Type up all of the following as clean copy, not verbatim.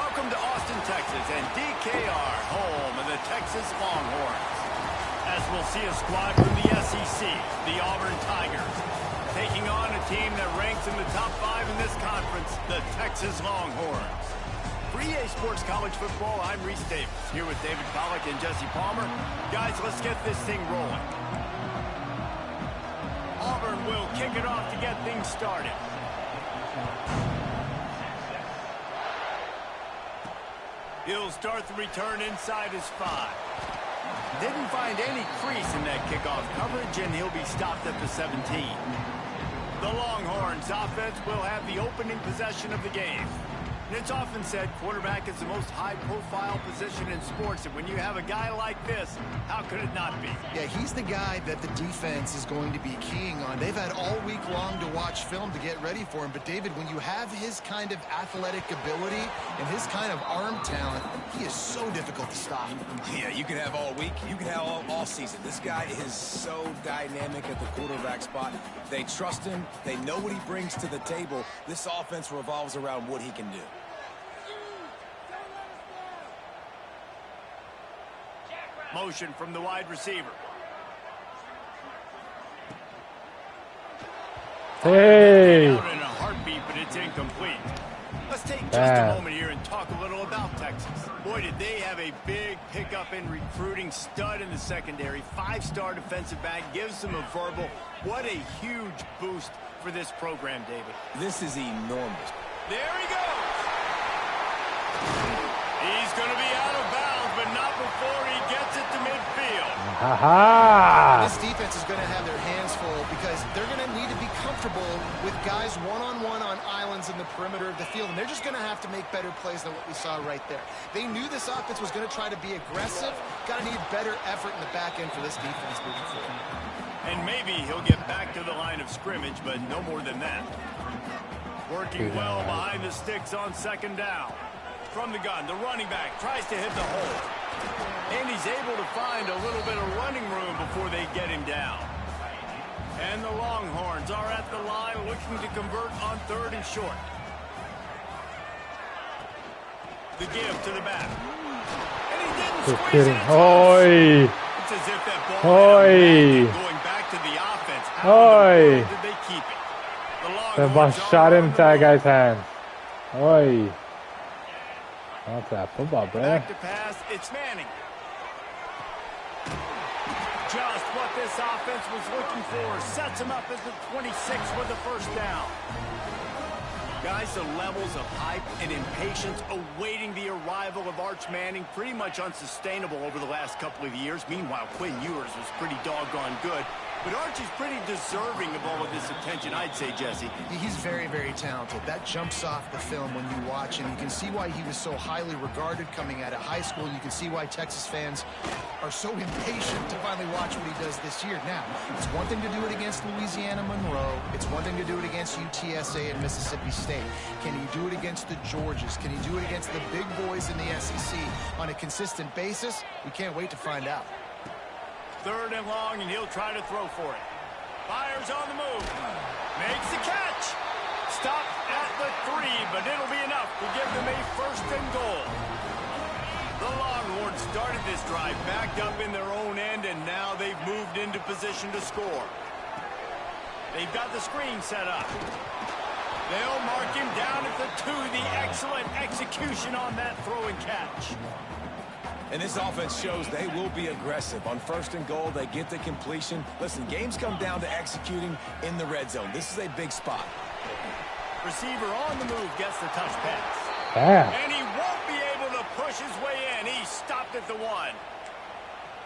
Welcome to Austin, Texas, and DKR, home of the Texas Longhorns. As we'll see a squad from the SEC, the Auburn Tigers, taking on a team that ranks in the top 5 in this conference, the Texas Longhorns. For EA Sports College Football, I'm Reese Davis, here with David Pollack and Jesse Palmer. Guys, let's get this thing rolling. Auburn will kick it off to get things started. He'll start the return inside his 5. Didn't find any crease in that kickoff coverage, and he'll be stopped at the 17. The Longhorns offense will have the opening possession of the game. And it's often said quarterback is the most high-profile position in sports, and when you have a guy like this, how could it not be? Yeah, he's the guy that the defense is going to be keying on. They've had all week long to watch film to get ready for him, but David, when you have his kind of athletic ability and his kind of arm talent, he is so difficult to stop. Yeah, you can have all week, you can have all season. This guy is so dynamic at the quarterback spot. They trust him, they know what he brings to the table. This offense revolves around what he can do. Motion from the wide receiver. Hey! Out in a heartbeat, but it's incomplete. Let's take just a moment here and talk a little about Texas. Boy, did they have a big pickup in recruiting. Stud in the secondary. 5-star defensive back. Gives them a verbal. What a huge boost for this program, David. This is enormous. There he goes. He's going to be out of bounds, but not before he gets it to midfield. This defense is going to have their hands full because they're going to need to be comfortable with guys one-on-one on islands in the perimeter of the field, and they're just going to have to make better plays than what we saw right there. They knew this offense was going to try to be aggressive. Got to need better effort in the back end for this defense moving forward. And maybe he'll get back to the line of scrimmage, but no more than that. Working well behind the sticks on second down. From the gun, the running back tries to hit the hole. And he's able to find a little bit of running room before they get him down. And the Longhorns are at the line looking to convert on 3rd and short. The give to the back. And he didn't squeeze it. Oi! It's as if that ball going back to the offense. How did they keep it? The ball shot into that guy's hand. Oi! That's that football, bro. Back to pass, it's Manning. Just what this offense was looking for. Sets him up at the 26 with the first down. Guys, the levels of hype and impatience awaiting the arrival of Arch Manning pretty much unsustainable over the last couple of years. Meanwhile, Quinn Ewers was pretty doggone good. But Arch is pretty deserving of all of this attention, I'd say, Jesse. He's very, very talented. That jumps off the film when you watch him. You can see why he was so highly regarded coming out of high school. You can see why Texas fans are so impatient to finally watch what he does this year. Now, it's one thing to do it against Louisiana Monroe. It's one thing to do it against UTSA and Mississippi State. Can he do it against the Georgias? Can he do it against the big boys in the SEC on a consistent basis? We can't wait to find out. 3rd and long, and he'll try to throw for it. Fires on the move. Makes the catch. Stop at the 3, but it'll be enough to give them a 1st and goal. The Longhorns started this drive backed up in their own end, and now they've moved into position to score. They've got the screen set up. They'll mark him down at the 2. The excellent execution on that throw and catch. And this offense shows they will be aggressive. On 1st and goal, they get the completion. Listen, games come down to executing in the red zone. This is a big spot. Receiver on the move gets the touch pass. And he won't be able to push his way in. He stopped at the 1.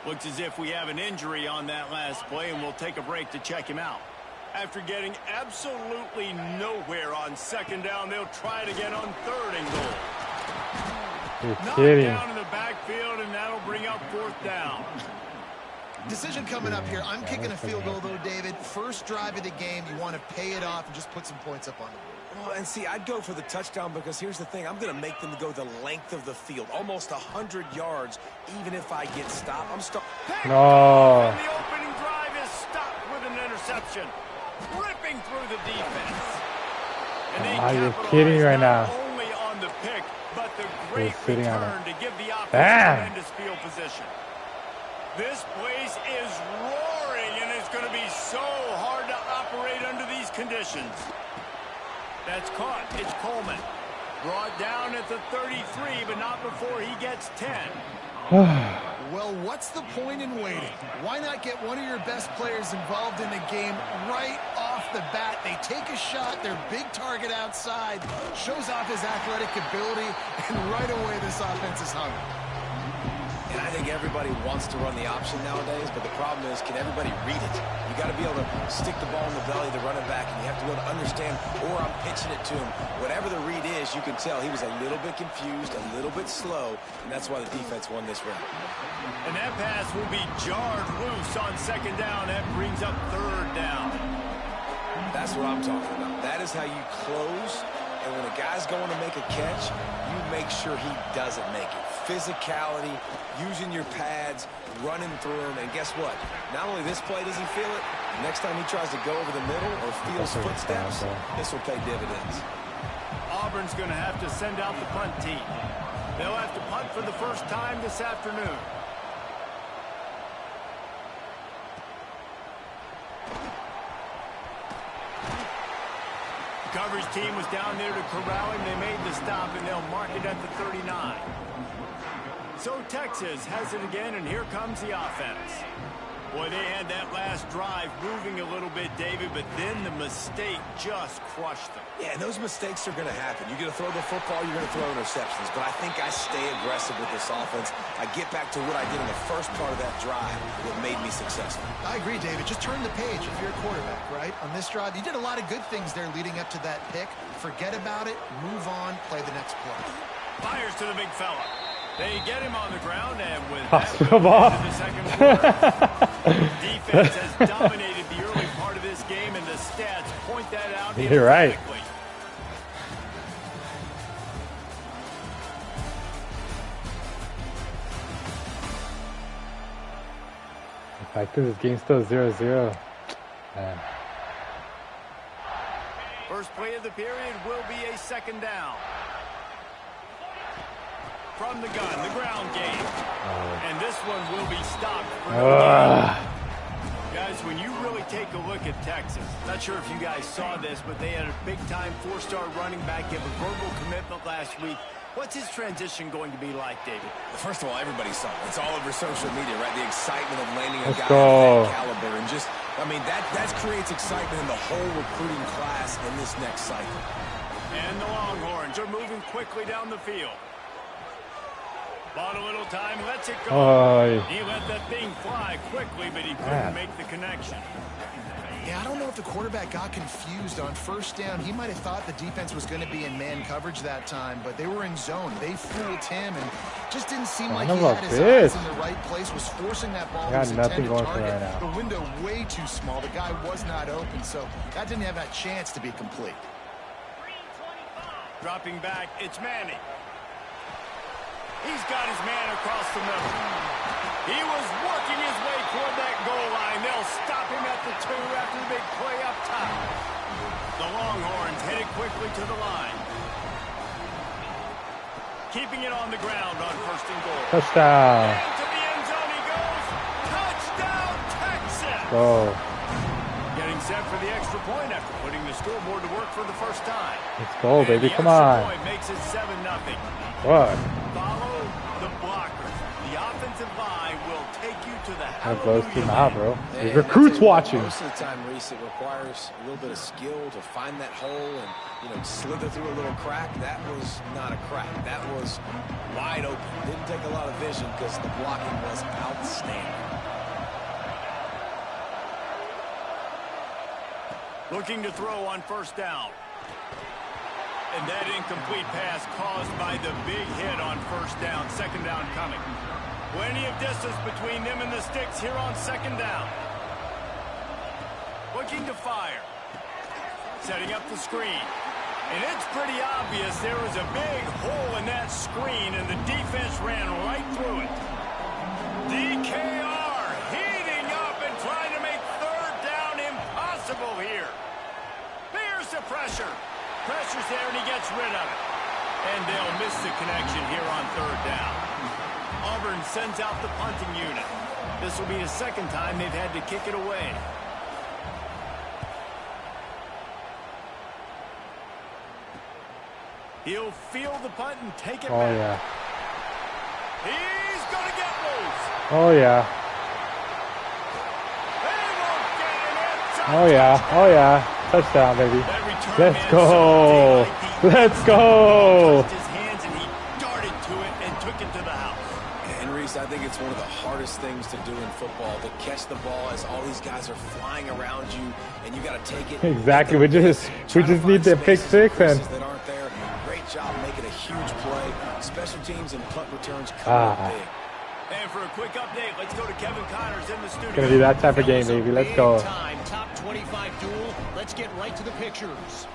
Looks as if we have an injury on that last play, and we'll take a break to check him out. After getting absolutely nowhere on 2nd down, they'll try it again on 3rd and goal. Knocked down in the backfield, and that'll bring up 4th down. Decision coming up here. I'm kicking a field goal, though, David. First drive of the game, you want to pay it off and just put some points up on the board. Well, and see, I'd go for the touchdown because here's the thing. I'm going to make them go the length of the field, almost 100 yards, even if I get stopped. No. And the opening drive is stopped with an interception, ripping through the defense. And you're kidding right now. Only on on the pick, but the great return to give the offense tremendous field position. This place is roaring, and it's going to be so hard to operate under these conditions. That's caught. It's Coleman. Brought down at the 33, but not before he gets 10. Well, what's the point in waiting? Why not get one of your best players involved in the game right off the bat? They take a shot, their big target outside, shows off his athletic ability, and right away this offense is hungry. And I think everybody wants to run the option nowadays, but the problem is, can everybody read it? You got to be able to stick the ball in the belly of the running back, and you have to be able to understand, or I'm pitching it to him. Whatever the read is, you can tell he was a little bit confused, a little bit slow, and that's why the defense won this round. And that pass will be jarred loose on second down. That brings up third down. That's what I'm talking about. That is how you close, and when a guy's going to make a catch, you make sure he doesn't make it. Physicality, using your pads, running through him, and guess what? Not only this play does he feel it, next time he tries to go over the middle or feels footsteps, this will pay dividends. Auburn's going to have to send out the punt team. They'll have to punt for the first time this afternoon. Coverage team was down there to corral him. They made the stop, and they'll mark it at the 39. So Texas has it again, and here comes the offense. Boy, they had that last drive moving a little bit, David, but then the mistake just crushed them. Yeah, and those mistakes are going to happen. You're going to throw the football, you're going to throw interceptions, but I think I stay aggressive with this offense. I get back to what I did in the first part of that drive, what made me successful. I agree, David. Just turn the page if you're a quarterback, right? On this drive, you did a lot of good things there leading up to that pick. Forget about it, move on, play the next play. Fires to the big fella. They get him on the ground, and with Hospital that, into the second quarter. Defense has dominated the early part of this game, and the stats point that out. You're right. The fact that this game's still 0-0. Man. First play of the period will be a second down. From the gun, the ground game. And this one will be stopped for no gain. Guys, when you really take a look at Texas, not sure if you guys saw this, but they had a big-time four-star running back give a verbal commitment last week. What's his transition going to be like, David? First of all, everybody saw it. It's all over social media, right? The excitement of landing a Let's guy go. of that caliber. And just, I mean, that creates excitement in the whole recruiting class in this next cycle. And the Longhorns are moving quickly down the field. Bought a little time, lets it go. He let that thing fly quickly, but he couldn't make the connection. Yeah, I don't know if the quarterback got confused on first down. He might have thought the defense was going to be in man coverage that time, but they were in zone. They fooled him, and just didn't seem like he had his eyes in the right place, was forcing that ball to his intended target. The window way too small. The guy was not open, so that didn't have that chance to be complete. Dropping back, it's Manning. He's got his man across the middle. He was working his way toward that goal line. They'll stop him at the 2 after the big play up top. The Longhorns headed quickly to the line. Keeping it on the ground on first and goal. Touchdown. And to the end zone he goes. Touchdown, Texas. Go. Getting set for the extra point after putting the scoreboard to work for the first time. Let's go, baby. Come on. on. Point makes it 7-0. What? Follow the blockers. The offensive line will take you to the hallelujah, bro. There's recruits watching. Most of the time, Reese, it requires a little bit of skill to find that hole and, you know, slither through a little crack. That was not a crack. That was wide open. Didn't take a lot of vision because the blocking was outstanding. Looking to throw on first down. And that incomplete pass caused by the big hit on first down. Second down coming. Plenty of distance between them and the sticks here on second down. Looking to fire. Setting up the screen. And it's pretty obvious there was a big hole in that screen, and the defense ran right through it. DKR heating up and trying to make third down impossible here. Here's the pressure. Pressure's there, and he gets rid of it. And they'll miss the connection here on third down. Auburn sends out the punting unit. This will be the second time they've had to kick it away. He'll field the punt and take it back. Yeah. He's going to get loose. Oh, yeah. Oh, yeah. Oh, yeah. Touchdown, baby. Let's go. Let's go. His hands and he darted to it and took it to the house. And Reese, I think it's one of the hardest things to do in football, to catch the ball as all these guys are flying around you, and you got to take it. Exactly. We just need the pick six and that aren't there. Great job making a huge play. Special teams and punt returns come up big. And for a quick update, let's go to Kevin Connors in the studio. Gonna be that type of game, baby. Let's go. Top 25 duel. Let's get right to the pictures.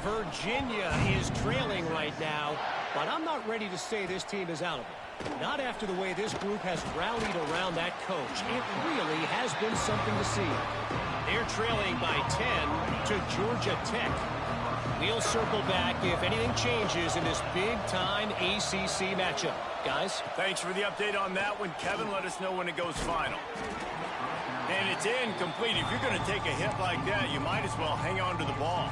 Virginia is trailing right now, but I'm not ready to say this team is out of it. Not after the way this group has rallied around that coach. It really has been something to see. They're trailing by 10 to Georgia Tech. We'll circle back if anything changes in this big-time ACC matchup. Guys? Thanks for the update on that one, Kevin. Let us know when it goes final. And it's incomplete. If you're going to take a hit like that, you might as well hang on to the ball.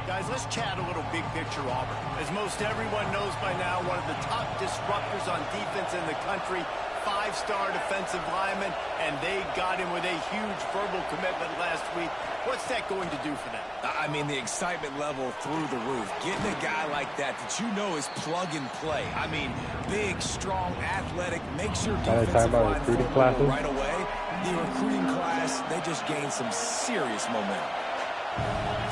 Guys, let's chat a little big picture Auburn. As most everyone knows by now, one of the top disruptors on defense in the country, five-star defensive lineman, and they got him with a huge verbal commitment last week. What's that going to do for them? I mean, the excitement level through the roof. Getting a guy like that you know is plug and play. I mean, big, strong, athletic, makes your defensive line formidable right away. The recruiting class, they just gained some serious momentum.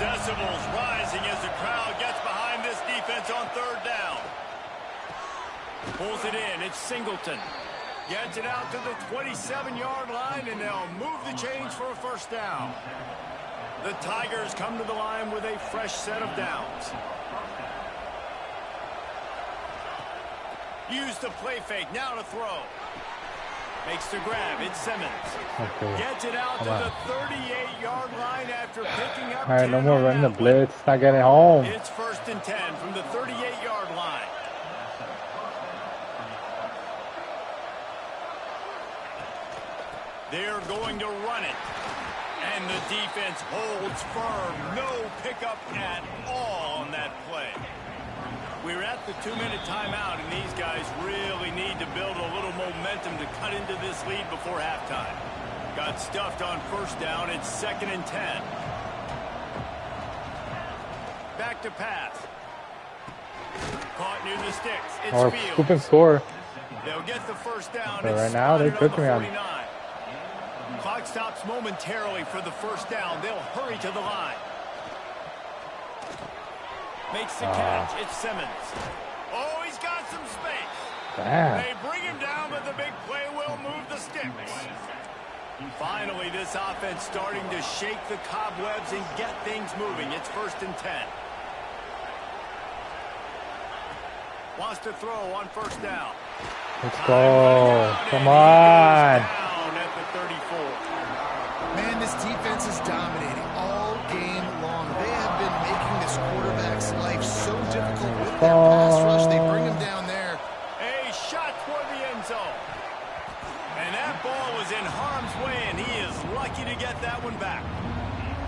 Decibels rising as the crowd gets behind this defense on third down. Pulls it in. It's Singleton. Gets it out to the 27-yard line, and they'll move the chains for a first down. The Tigers come to the line with a fresh set of downs. Use the play fake. Now to throw. Makes the grab. It's Simmons. Okay. Gets it out to the 38-yard line after picking up 10. All right, no more running the blitz. Not getting home. It's 1st and 10 from the 38-yard line. They're going to run it. And the defense holds firm. No pickup at all on that play. We're at the 2-minute timeout, and these guys really need to build a little momentum to cut into this lead before halftime. Got stuffed on first down. It's 2nd and 10. Back to pass. Caught near the sticks. It's Or Fields. scoop and score. They'll get the first down. So right now, they're cooking me on. Clock stops momentarily for the first down. They'll hurry to the line. Makes the catch. It's Simmons. Oh, he's got some space. Damn. They bring him down, but the big play will move the sticks. Finally, this offense starting to shake the cobwebs and get things moving. It's 1st and 10. Wants to throw on first down. Let's go. Come on. Down at the 34. Man, this defense is dominating all game long. They have been making this quarterback's life so difficult with their pass rush. They bring him down there. A shot toward the end zone. And that ball was in harm's way, and he is lucky to get that one back.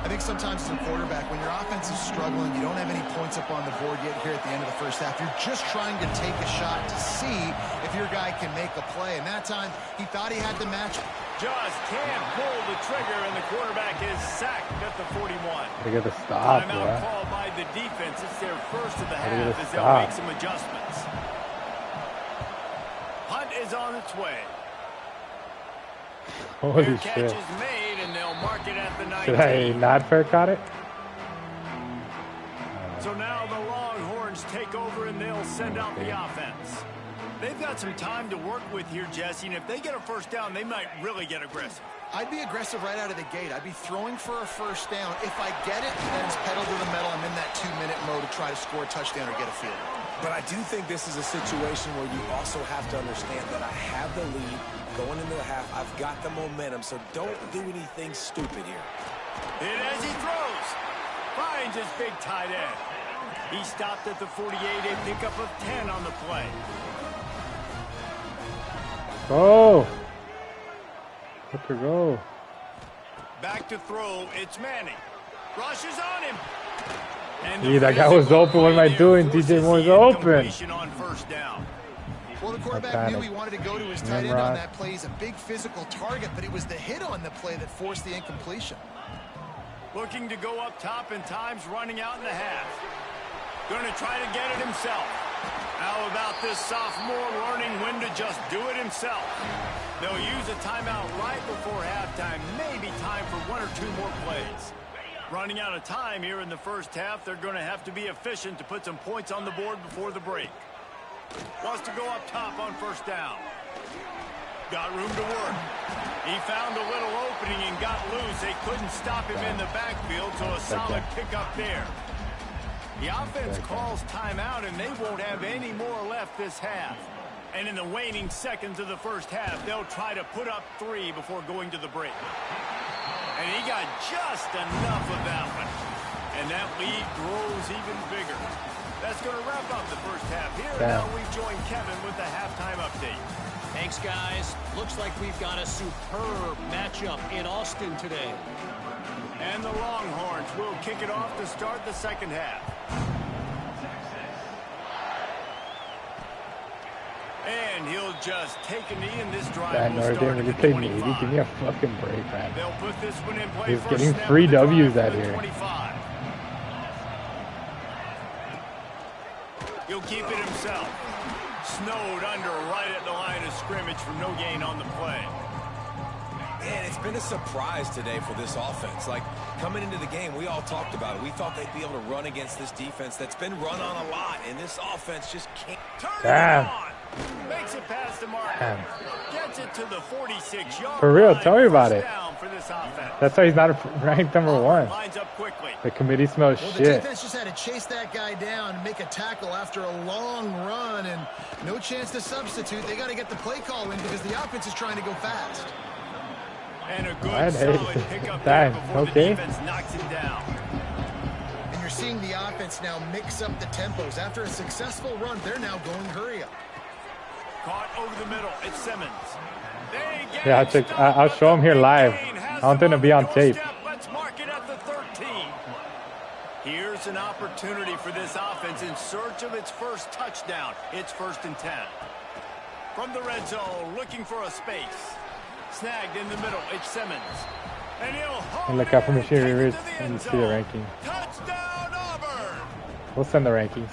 I think sometimes as a quarterback, when your offense is struggling, you don't have any points up on the board yet here at the end of the first half. You're just trying to take a shot to see if your guy can make a play. And that time, he thought he had the match. Just can't pull the trigger, and the quarterback is sacked at the 41. They get the stop, Timeout bro. called by the defense. It's their first of the half as they'll stop. make some adjustments. Punt is on its way. Holy Their catch shit. is made, and they'll mark it at the 19. Should I not fair caught it? So now the Longhorns take over, and they'll send out the offense. They've got some time to work with here, Jesse, and if they get a first down, they might really get aggressive. I'd be aggressive right out of the gate. I'd be throwing for a first down. If I get it, then it's pedal to the metal. I'm in that 2-minute mode to try to score a touchdown or get a field. But I do think this is a situation where you also have to understand that I have the lead going into the half. I've got the momentum, so don't do anything stupid here. And as he throws, finds his big tight end. He stopped at the 48, a pickup of 10 on the play. Go. Let her go. Back to throw, it's Manning. Rushes on him. Gee, that guy was open. What am I doing? DJ Moore's open. On first down. Well, the quarterback knew he wanted to go to his tight end on that play. He's a big physical target, but it was the hit on the play that forced the incompletion. Looking to go up top and times running out in the half. Going to try to get it himself. How about this sophomore learning when to just do it himself? They'll use a timeout right before halftime. Maybe time for one or two more plays. Running out of time here in the first half. They're going to have to be efficient to put some points on the board before the break. Wants to go up top on first down. Got room to work. He found a little opening and got loose. They couldn't stop him in the backfield, so a solid pickup there. The offense calls timeout, and they won't have any more left this half. And in the waning seconds of the first half, they'll try to put up 3 before going to the break. And he got just enough of that one. And that lead grows even bigger. That's going to wrap up the first half here. And now we join Kevin with the halftime update. Thanks, guys. Looks like we've got a superb matchup in Austin today. And the Longhorns will kick it off to start the second half. And he'll just take a knee in this drive. That Notre Dame really played Navy. Give me a fucking break, man. They'll put this one in play. He's getting free W's out here. 25. He'll keep it himself. Snowed under right at the line of scrimmage for no gain on the play. Man, it's been a surprise today for this offense. Like, coming into the game, we all talked about it. We thought they'd be able to run against this defense that's been run on a lot, and this offense just can't turn it on. Makes it past the marker. Gets it to the 46-yard For real, tell me about it. for this offense. That's why he's not ranked number 1. Lines up quickly. The committee smells Well, the shit. defense just had to chase that guy down and make a tackle after a long run, and no chance to substitute. They got to get the play call in because the offense is trying to go fast. And a good solid pickup there before the defense knocks him down. And you're seeing the offense now mix up the tempos. After a successful run, they're now going hurry up. Caught over the middle. It's Simmons. Yeah, I'll show him here live. I want them to be on tape. Let's mark it at the 13. Here's an opportunity for this offense in search of its first touchdown. It's 1st and 10. From the red zone, looking for a space. Snagged in the middle. It's Simmons. And he'll look out for Machinery Ridge and see the ranking. Touchdown, Auburn! We'll send the rankings.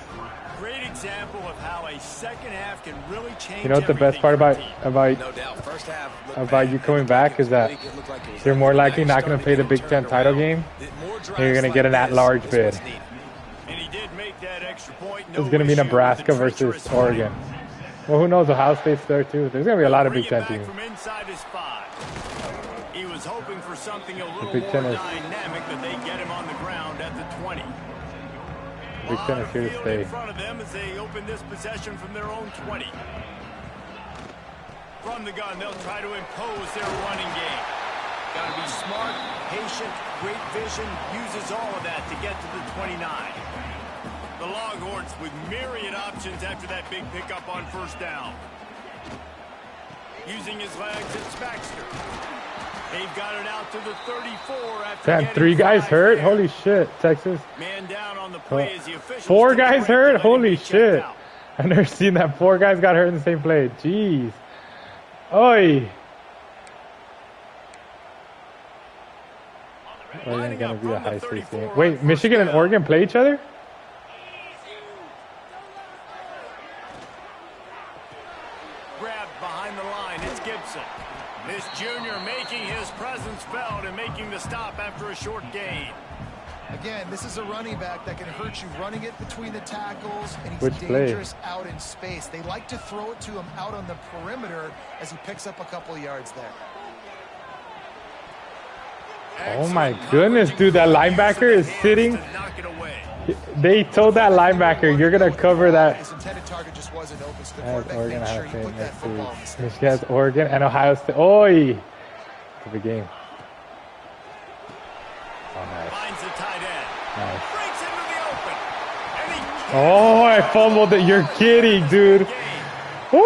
Great example of how a second half can really change. You know what the best part about No doubt. First half you coming back is that you're more likely not going to play the Big Ten title game, and you're going to get an at-large bid. And he did make that extra point. It's going to be Nebraska versus Oregon. Well, who knows? Ohio State's there too. There's going to be a lot of Big Ten teams. From inside his 5. He was hoping for something a little Big Ten more is, dynamic, but they get him on the ground at the 20. Big Ten is here to stay. In front of them as they open this possession from their own 20. From the gun, they'll try to impose their running game. Got to be smart, patient, great vision, uses all of that to get to the 29. The Longhorns with myriad options after that big pickup on first down. Using his legs, it's Baxter. They've got it out to the 34 after Damn, 3 guys hurt? There. Holy shit, Texas. Man down on the play as the officials 4 guys hurt? Holy shit. I've never seen that. 4 guys got hurt in the same play. Jeez. Oi. Oregon's going to be a high-stakes game. Wait, Michigan and Oregon play each other? Grabbed behind the line, it's Gibson. This junior making his presence felt and making the stop after a short gain. Again, this is a running back that can hurt you running it between the tackles, and he's Which dangerous out in space. They like to throw it to him out on the perimeter as he picks up a couple of yards there. Oh my goodness, dude, that linebacker is sitting. They told that linebacker, you're going to cover that. His intended target just wasn't open, so the Has quarterback Oregon, made sure Ohio he State put that next football week. in the stand. Michigan has Oregon and Ohio State. Oi! It's a big game. Oh, nice. Finds the tight end. Nice. Breaks into the open. And he Oh, I fumbled it. You're kidding, dude. Woo!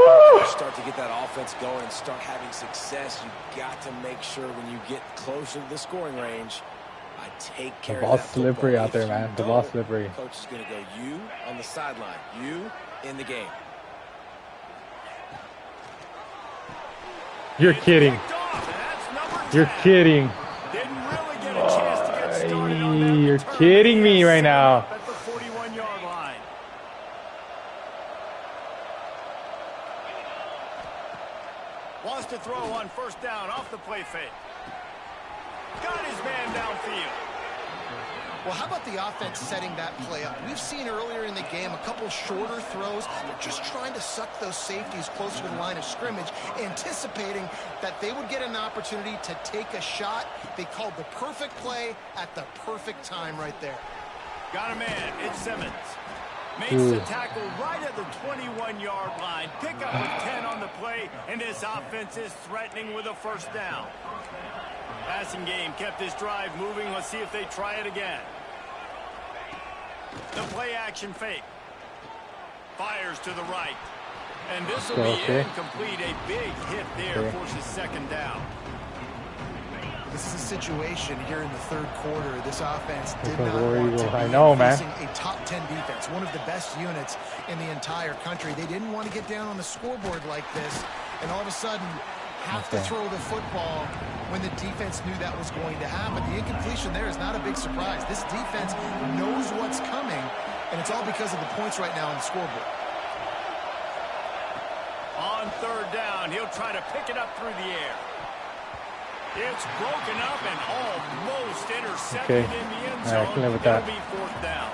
Start to get that offense going and start having success. You got to make sure when you get closer to the scoring range, I take care of that. The ball's slippery football. out there, man. The ball's slippery. Coach is going to go you on the sideline, you in the game. You're kidding. You're kidding. Didn't really get a chance to get started on that You're return. kidding me right now. At the 41-yard line. Wants to throw on first down off the play fake. Got his man downfield. Well, how about the offense setting that play up? We've seen earlier in the game a couple shorter throws. They're just trying to suck those safeties closer to the line of scrimmage, anticipating that they would get an opportunity to take a shot. They called the perfect play at the perfect time right there. Got a man. It's Simmons. Makes the tackle right at the 21-yard line. Pick up with 10 on the play, and this offense is threatening with a first down. Passing game kept this drive moving. Let's see if they try it again. The play action fake. Fires to the right. And this will be incomplete. A big hit there forces second down. This is a situation here in the third quarter. This offense did not War want Eagle. to I be know, man. facing a top 10 defense, one of the best units in the entire country. They didn't want to get down on the scoreboard like this, and all of a sudden have to throw the football when the defense knew that was going to happen. The incompletion there is not a big surprise. This defense knows what's coming, and it's all because of the points right now on the scoreboard. On third down, he'll try to pick it up through the air. It's broken up and almost intercepted in the end zone. It'll be fourth down.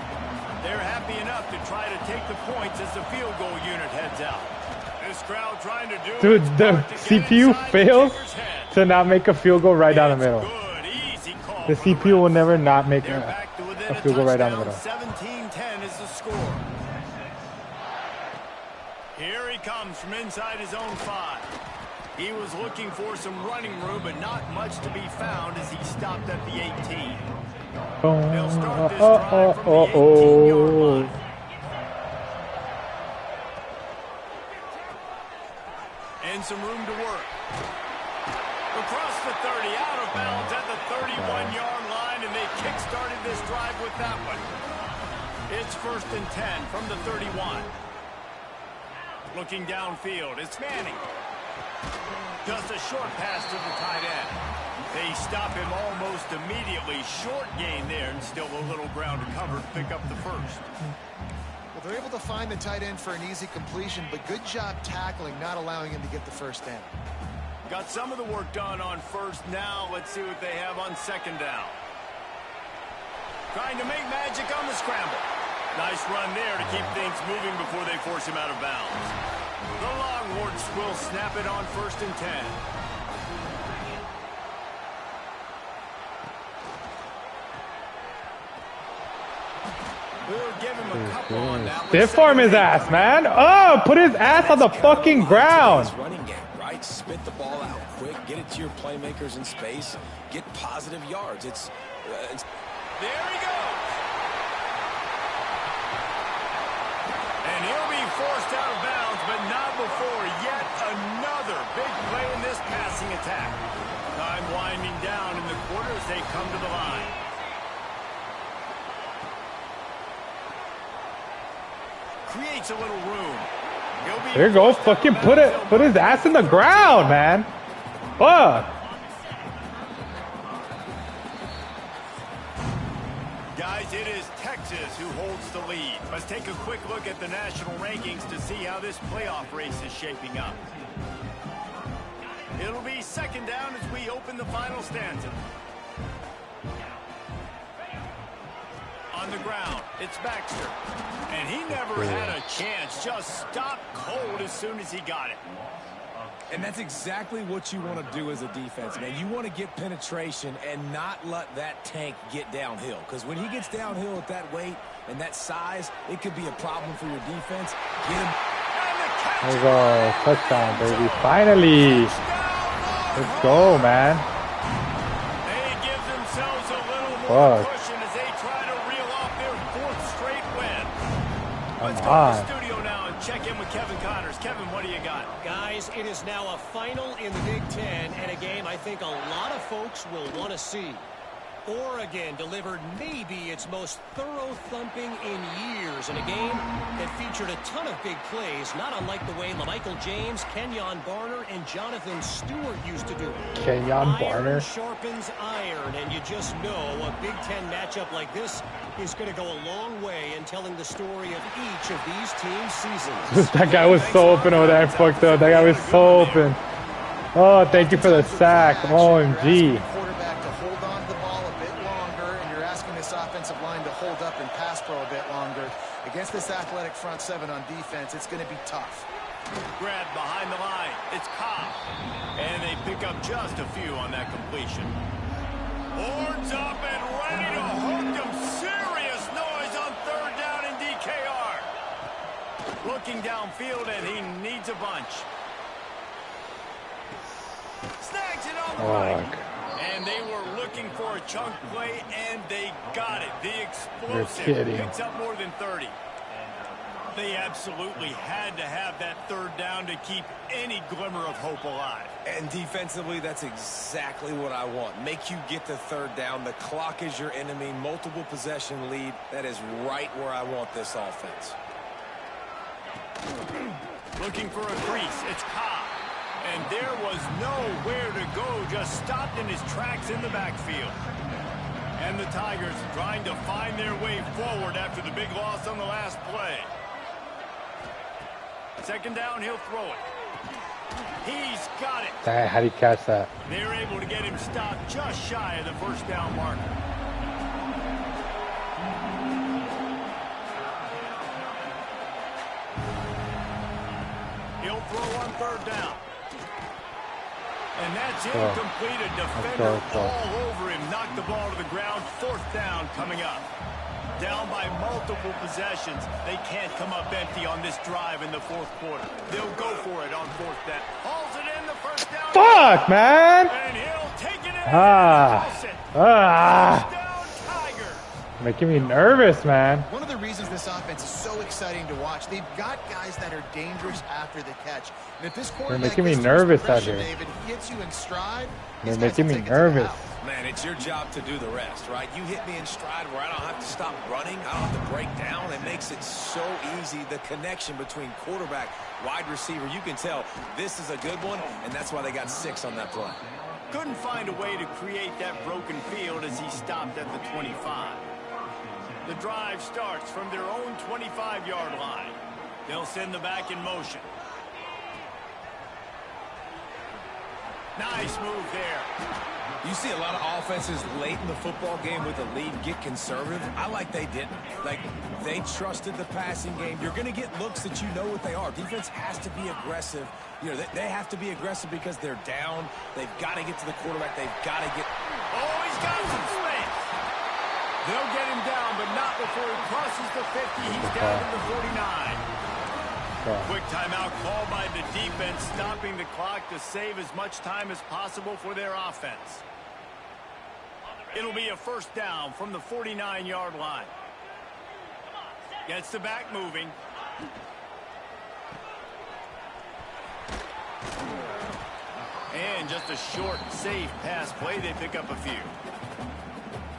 They're happy enough to try to take the points as the field goal unit heads out. This crowd trying to do Dude, the CPU fails to not make a field goal right down the middle. Good, easy call. The CPU will never not make a field goal right down the middle. 17-10 is the score. Here he comes from inside his own 5. He was looking for some running room, but not much to be found as he stopped at the 18. They'll start this drive from the 18-yard line. And some room to work. Across the 30, out of bounds at the 31-yard line, and they kick-started this drive with that one. It's 1st and 10 from the 31. Looking downfield, it's Manning. Just a short pass to the tight end. They stop him almost immediately. Short gain there, and still a little ground to cover to pick up the first. Well, they're able to find the tight end for an easy completion, but good job tackling, not allowing him to get the first down. Got some of the work done on first. Now let's see what they have on second down. Trying to make magic on the scramble. Nice run there to keep things moving before they force him out of bounds. The Longhorns will snap it on 1st and 10. We'll give him a couple on that. Stiff arm his ass, man. Oh, put his ass on the fucking ground. Running game, right? Spit the ball out quick. Get it to your playmakers in space. Get positive yards. It's there he goes. And he'll be forced out of bounds, but not before yet another big play in this passing attack. Time winding down in the quarter as they come to the line. Creates a little room. There you go. Fucking put his ass in the ground, man. Fuck. Guys, it is Texas who holds the lead. Let's take a quick look at the national rankings to see how this playoff race is shaping up. It'll be second down as we open the final stanza. On the ground, it's Baxter. And he never had a chance. Just stopped cold as soon as he got it. And that's exactly what you want to do as a defense, man. You want to get penetration and not let that tank get downhill. Because when he gets downhill at that weight and that size, it could be a problem for your defense. Get him. There you go. Touchdown, baby. Finally. Let's go, man. They give themselves a little more Fuck. cushion as they try to reel off their 4th straight win. Let's go to on. the studio now and check in with Kevin Connors. Kevin, what do you got? Guys, it is now a final in the Big Ten, and a game I think a lot of folks will want to see. Oregon delivered maybe its most thorough thumping in years in a game that featured a ton of big plays, not unlike the way Michael James, Kenyon Barner, and Jonathan Stewart used to do it. Kenyon Barner Iron sharpens iron, and you just know a Big Ten matchup like this is going to go a long way in telling the story of each of these teams' seasons. That guy was so open over there and fucked up. That guy was so open. Oh, thank you for the sack. OMG. Quarterback to hold on to the ball a bit longer, and you're asking this offensive line to hold up and pass pro a bit longer. Against this athletic front seven on defense, it's going to be tough. Grab behind the line. It's Cobb. And they pick up just a few on that completion. Horns up and ready to hook them. Serious noise on third down in DKR. Looking downfield, and he needs a bunch. Snags it on the right. And they were looking for a chunk play, and they got it. The explosive picks up more than 30. They absolutely had to have that third down to keep any glimmer of hope alive. And defensively, that's exactly what I want. Make you get the third down. The clock is your enemy. Multiple possession lead. That is right where I want this offense. Looking for a crease. It's Cobb. And there was nowhere to go. Just stopped in his tracks in the backfield. And the Tigers trying to find their way forward after the big loss on the last play. Second down, he'll throw it. He's got it. Dang, how do you catch that? They're able to get him stopped just shy of the first down marker. He'll throw on third down. And that's incomplete. A defender all over him. Knocked the ball to the ground. Fourth down coming up. Down by multiple possessions. They can't come up empty on this drive in the fourth quarter. They'll go for it on fourth down. Hauls it in the first down. Fuck, man! And he'll take it in. Touchdown, Tiger. Making me nervous, man. One of the reasons this offense is so exciting to watch, they've got guys that are dangerous after the catch. And if this quarterback making me gets nervous out pressure, here. David, gets you in stride, They're these guys making will me take it to the nervous. house. Man, it's your job to do the rest, right? You hit me in stride where I don't have to stop running. I don't have to break down. It makes it so easy. The connection between quarterback, wide receiver, you can tell this is a good one, and that's why they got 6 on that play. Couldn't find a way to create that broken field as he stopped at the 25. The drive starts from their own 25-yard line. They'll send the back in motion. Nice move there. You see a lot of offenses late in the football game with the lead get conservative. I like they didn't. Like, they trusted the passing game. You're going to get looks that you know what they are. Defense has to be aggressive. You know, they have to be aggressive because they're down. They've got to get to the quarterback. They've got to get... Oh, he's got some space. They'll get him down, but not before he crosses the 50. He's down to the 49. Quick timeout called by the defense, stopping the clock to save as much time as possible for their offense. It'll be a first down from the 49-yard line. Gets the back moving. And just a short, safe pass play. They pick up a few.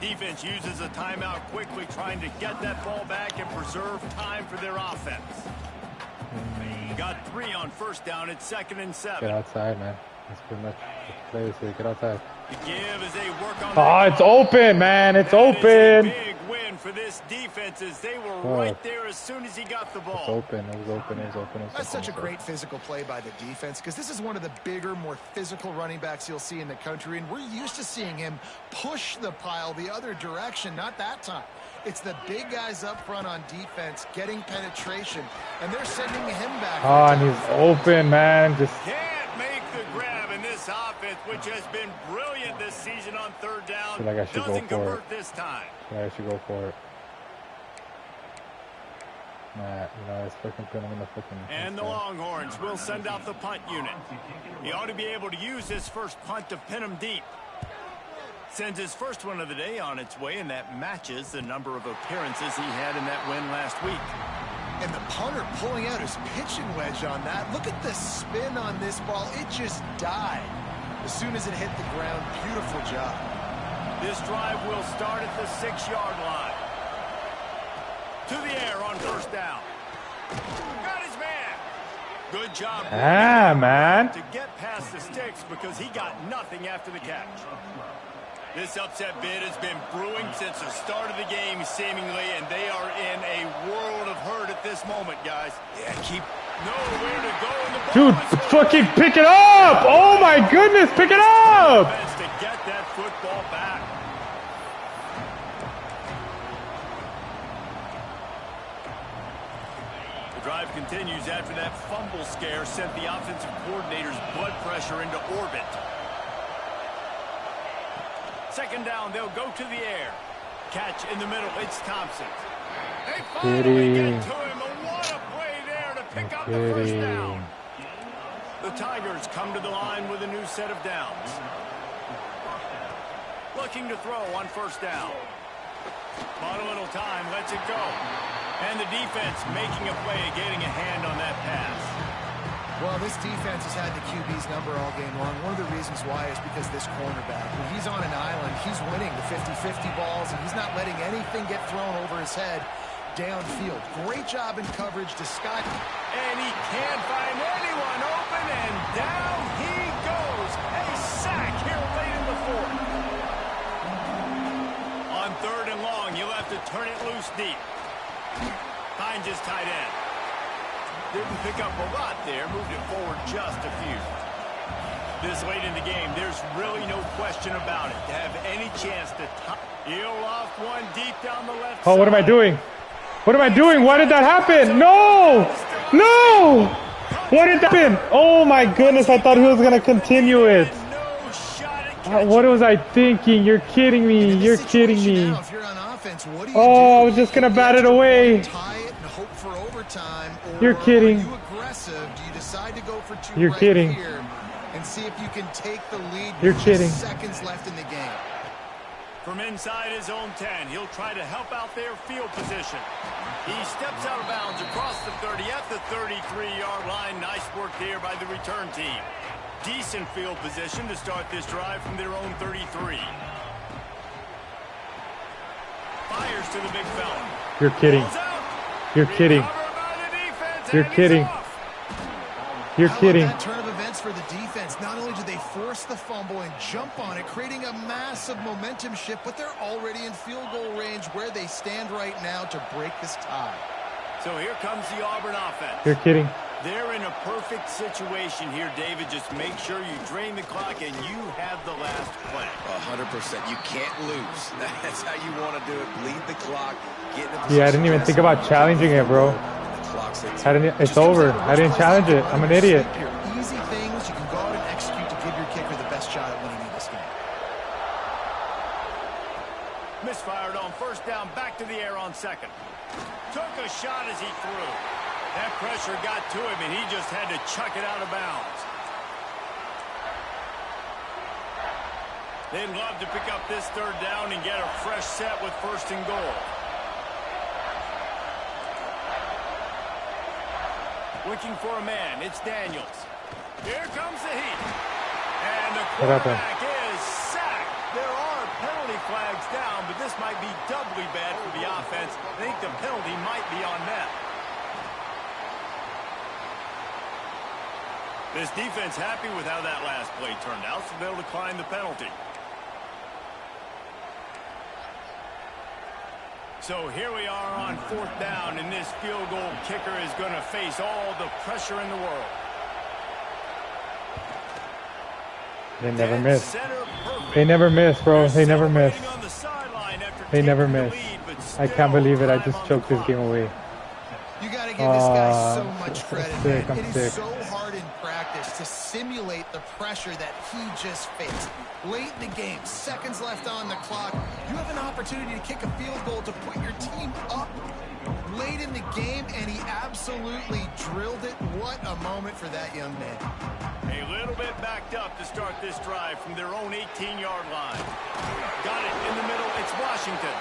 Defense uses a timeout quickly, trying to get that ball back and preserve time for their offense. Got 3 on first down. It's 2nd and 7. Get outside, man. That's pretty much the play. So get outside. The give as they work on it's open, man. It's open. Big win for this defense as they were right there as soon as he got the ball. It's open. It was open. It was open. It was That's open. such a great physical play by the defense because this is one of the bigger, more physical running backs you'll see in the country, and we're used to seeing him push the pile the other direction. Not that time. It's the big guys up front on defense getting penetration, and they're sending him back. And he's open, man. Just can't make the grab in this offense, which has been brilliant this season on third down. feel like I should Doesn't go for convert it. this time. Yeah, I should go for it. Nah, you know, it's fucking put him in the fucking... And the Longhorns will send out the punt unit. He ought to be able to use this first punt to pin him deep. Sends his first one of the day on its way, and that matches the number of appearances he had in that win last week. And the punter pulling out his pitching wedge on that. Look at the spin on this ball. It just died as soon as it hit the ground. Beautiful job. This drive will start at the 6-yard line. To the air on first down. Got his man. Good job. Man. To get past the sticks because he got nothing after the catch. This upset bid has been brewing since the start of the game, seemingly, and they are in a world of hurt at this moment, guys. Yeah, keep nowhere to go in the ball. Dude, fucking pick it up! Oh my goodness, pick it up! To get that football back. The drive continues after that fumble scare sent the offensive coordinator's blood pressure into orbit. Second down, they'll go to the air. Catch in the middle, it's Thompson. They finally get to him, and what a play there to pick up the first down. The Tigers come to the line with a new set of downs. Looking to throw on first down. Bought a little time, lets it go. And the defense making a play, getting a hand on that pass. Well, this defense has had the QB's number all game long. One of the reasons why is because this cornerback, when he's on an island, he's winning the 50-50 balls, and he's not letting anything get thrown over his head downfield. Great job in coverage to Scott. And he can't find anyone open, and down he goes. A sack here late in the fourth. On third and long, you'll have to turn it loose deep. Finds his tight end. Didn't pick up a lot there, moved it forward just a few. This late in the game, there's really no question about it. To have any chance to top. He'll off one deep down the left side. Oh, what am I doing? What am I doing? Why did that happen? No! No! What did that happen? Oh my goodness, I thought he was going to continue it. What was I thinking? You're kidding me. You're kidding me. Now, if you're on offense, what do you Oh, I was just going to bat it away. Tie it and hope for overtime, or You're kidding. Are you aggressive? Do you decide to go for two You're right kidding. here and see if you can take the lead with You're just kidding. seconds left in the game? From inside his own 10, he'll try to help out their field position. He steps out of bounds across the 30 at the 33-yard line. Nice work there by the return team. Decent field position to start this drive from their own 33. Fires to the big fella. You're kidding. You're kidding. You're kidding. You're kidding. That turn of events for the defense. Not only did they force the fumble and jump on it, creating a massive momentum shift, but they're already in field goal range where they stand right now to break this tie. So here comes the Auburn offense. You're kidding. They're in a perfect situation here, David. Just make sure you drain the clock and you have the last play. 100%. You can't lose. That's how you want to do it. Bleed the clock. Get in the Yeah, I didn't even think about challenging it, bro. It's over. I didn't challenge it. I'm an idiot. Easy things you can go out and execute to give your kicker the best shot at winning this game. Misfired on first down, back to the air on second. Took a shot as he threw. That pressure got to him, and he just had to chuck it out of bounds. They'd love to pick up this third down and get a fresh set with first and goal. Looking for a man, it's Daniels. Here comes the heat. And the quarterback is sacked. There are penalty flags down, but this might be doubly bad for the offense. I think the penalty might be on them. This defense happy with how that last play turned out, so they'll decline the penalty. So here we are on fourth down, and this field goal kicker is going to face all the pressure in the world. They never miss. They never miss, bro. They never miss. They never miss. I can't believe it. I just choked this game away. You got to give this guy so much credit. I'm It sick. is so hard in practice to simulate the pressure that he just faced. Late in the game, seconds left on the clock, you have an opportunity to kick a field goal to put your team up late in the game, and he absolutely drilled it. What a moment for that young man. A little bit backed up to start this drive from their own 18-yard line. Got it in the middle. It's Washington.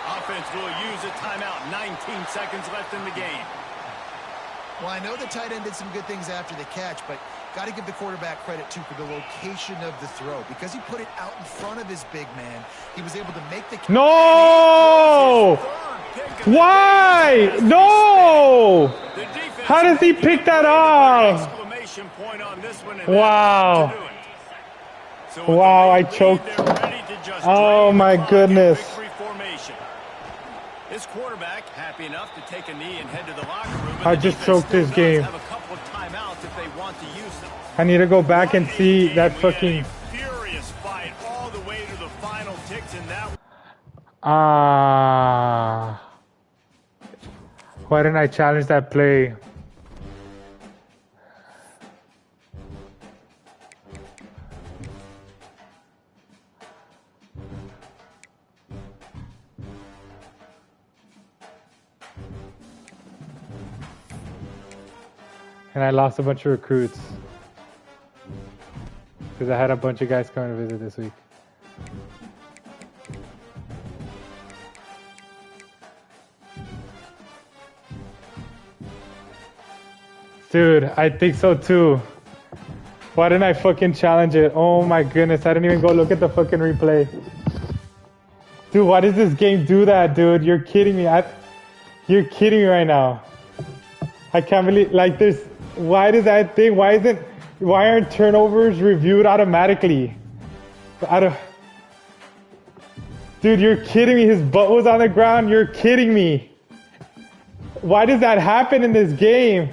Offense will use a timeout. 19 seconds left in the game. Well, I know the tight end did some good things after the catch, but got to give the quarterback credit, too, for the location of the throw. Because he put it out in front of his big man, he was able to make the... No! Why? No! How does he pick that off? Wow. Wow, I choked. Oh, my goodness. This quarterback happy enough to take a knee and head to the locker room. I just choked this game. Have a couple of timeouts if they want to use them. I need to go back and see that fucking... Furious fight all the way to the final ticks in that. Why didn't I challenge that play? And I lost a bunch of recruits because I had a bunch of guys coming to visit this week. Dude, I think so too. Why didn't I fucking challenge it? Oh my goodness, I didn't even go look at the fucking replay. Dude, why does this game do that, dude? You're kidding me. You're kidding me right now. I can't believe, like, there's... Why does that thing? Why aren't turnovers reviewed automatically? Dude, you're kidding me. His butt was on the ground. You're kidding me. Why does that happen in this game?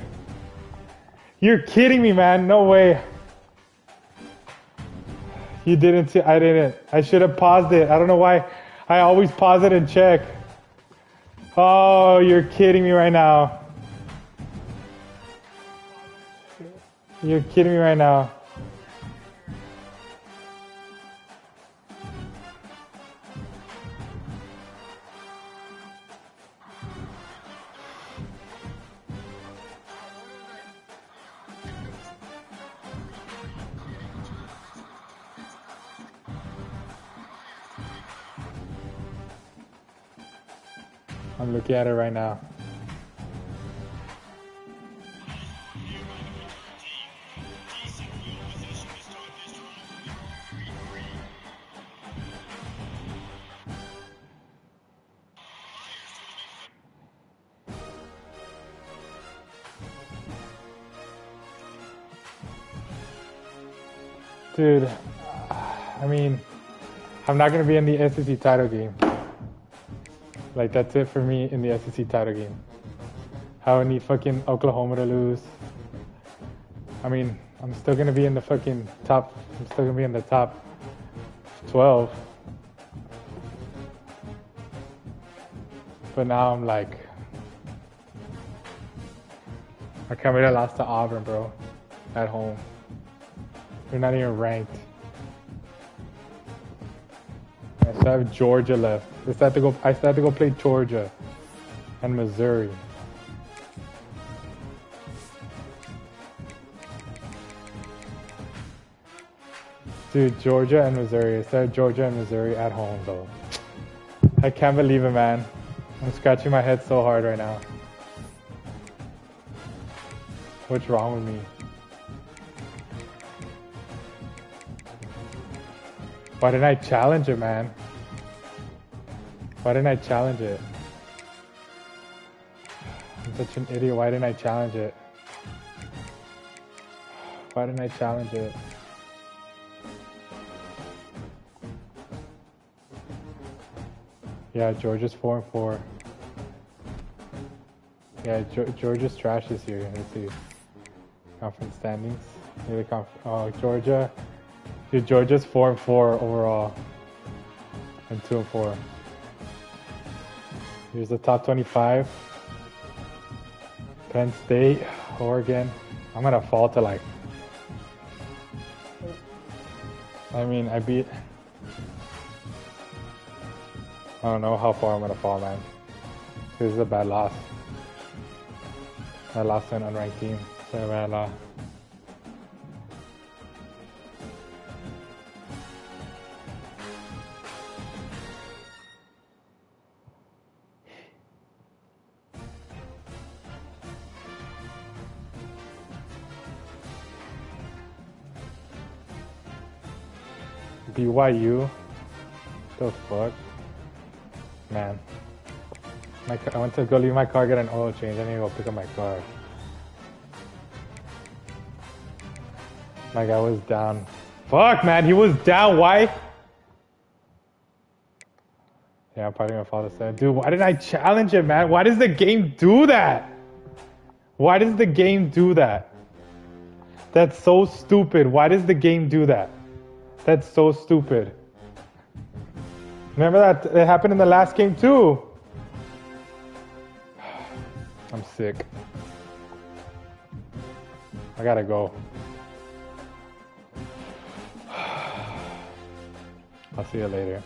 You're kidding me, man. No way. You didn't see, I didn't. I should have paused it. I don't know why. I always pause it and check. Oh, you're kidding me right now. You're kidding me right now. I'm looking at it right now. Dude, I mean, I'm not going to be in the SEC title game. Like, that's it for me in the SEC title game. I would need fucking Oklahoma to lose. I mean, I'm still going to be in the fucking top. I'm still going to be in the top 12. But now I'm like, I can't believe I lost to Auburn, bro. At home. They're not even ranked. I still have Georgia left. I still have to go play Georgia and Missouri. Dude, Georgia and Missouri. I still have Georgia and Missouri at home, though. I can't believe it, man. I'm scratching my head so hard right now. What's wrong with me? Why didn't I challenge it, man? Why didn't I challenge it? I'm such an idiot. Why didn't I challenge it? Why didn't I challenge it? Yeah, Georgia's 4-4. Yeah, Georgia's trash this year. Let's see. Conference standings. Oh, Georgia. Dude, Georgia's 4-4 overall. And 2-4. Here's the top 25. Penn State, Oregon. I'm gonna fall to like... I mean, I beat... I don't know how far I'm gonna fall, man. This is a bad loss. I lost to an unranked team. It's a bad loss. BYU? The fuck? Man. I went to go leave my car, get an oil change. I need to go pick up my car. My guy was down. Fuck, man, he was down. Why? Yeah, I'm probably gonna fall asleep. Dude, why did I challenge it, man? Why does the game do that? Why does the game do that? That's so stupid. Why does the game do that? That's so stupid. Remember that it happened in the last game too. I'm sick. I gotta go. I'll see you later.